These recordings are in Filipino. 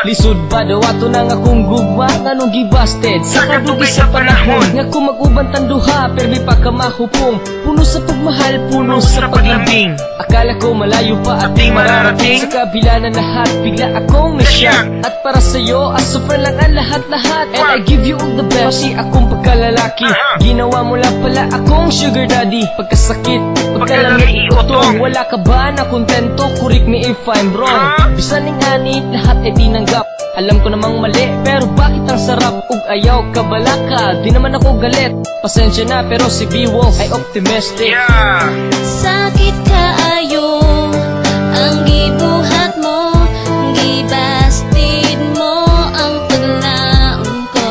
Lisod ba daw ato nang akong gugma nga nung gibasted sa kadugay sa panahon nga kung mag-uban tanduha permi pa ka mahupong puno sa pagmahal, puno sa paglambing. Akala ko malayo pa ating mararating sa kabila na lahat bigla akong nasyak. At para sa'yo asupra lang ang lahat-lahat and I give you all the best. Pati akong pagkalalaki ginawa mo lang pala akong sugar daddy. Pagkasakit, pagkalamig, utong wala ka ba na kontento? Correct me if I'm wrong. Bisan ning ani, lahat ay tinanggap. Alam ko namang mali, pero bakit ang sarap? Ug ayaw ka balaka, di naman ako galit. Pasensya na, pero si B-Wolf ay optimistic. Sakit kaayo ang gibuhat mo, gibastid mo ang paglaon ko.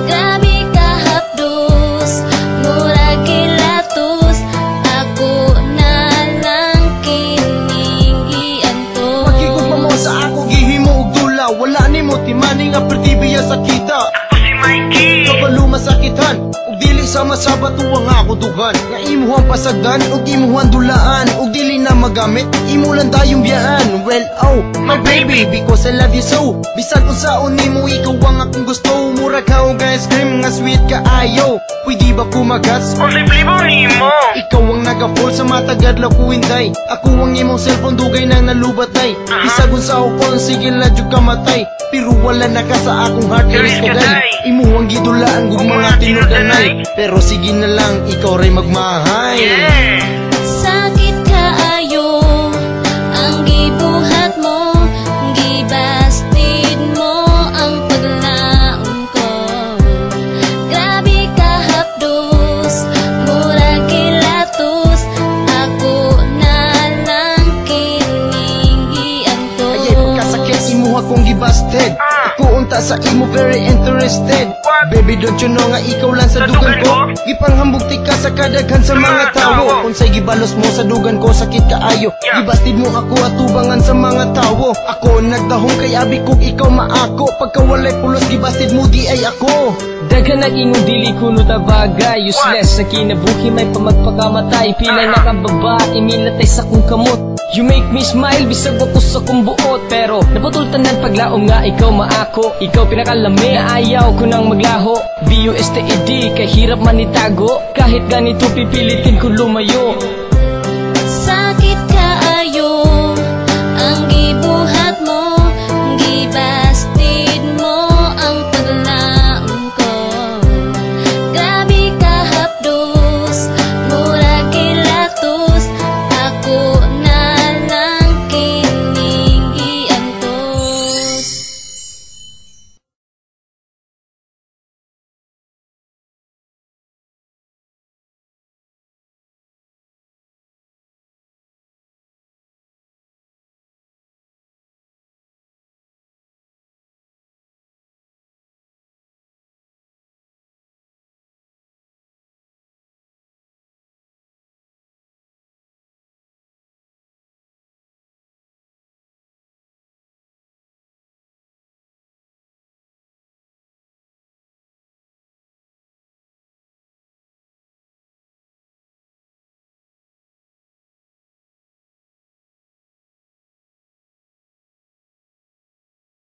Grabe ka hapdos, murag gilatos, ako na lang kining gianto. Pagigugma mo sa ako gihimo og dula, wala nimo timani nga pertibiya sa kita. Kabalo masakitan ug dili sama sa batuang ako dugan nga imuhang pasagdan ug imuhang dulaan ug dili na magamit imo lang dayong biyaan. Well, oh my baby, because I love you so. Bisan unsaon nimo ikaw ang akong gusto. Mura ka og ice cream nga sweet ka ayo. Pwede ba kumagas o libre nimo? Ikaw ang nagafall sa matagad la ko hinday. Ako ang imong cellphone dugay nang nalubatay. Bisag unsaon kon sige la jud ka matay. Pero wala na ka sa akong heart is kaday. Imo ang gidulaan gug mga tinudanay. Pero sige na lang ikaw ray magmahay. Sakit kaayo ang gibuhat mo, gibastid mo ang paglaon ko. Grabe ka hapdos, murag gilatos, ako na lang kining gianto. Ayay pagkasakit imo akong gibasted. Ako unta sa imo very interested. Baby, don't you know nga ikaw lang sa dugan ko. Gipanghambugti ka sa kadaghan sa mga tawo. Unsay gibalos mo sa dugan ko, sakit kaayo. Gibastid mo ako at tubangan sa mga tawo. Ako nagdahong kay abi kog ikaw maako. Pagka walay pulos gibastid mo di ay ako. Daghan ang ingong dili kuno ta bagay. Useless sa kinabuhi may pamagpakamatay. Pila na kang babae milatay sa kong kamot. You make me smile bisag ako sa kong buot. Pero naputol tanan paglaom nga ikaw maako. Ikaw pinakalami na ayaw ko nang maglaho. BUSTED kahirap man itago. Kahit ganito pipilitin ko lumayo.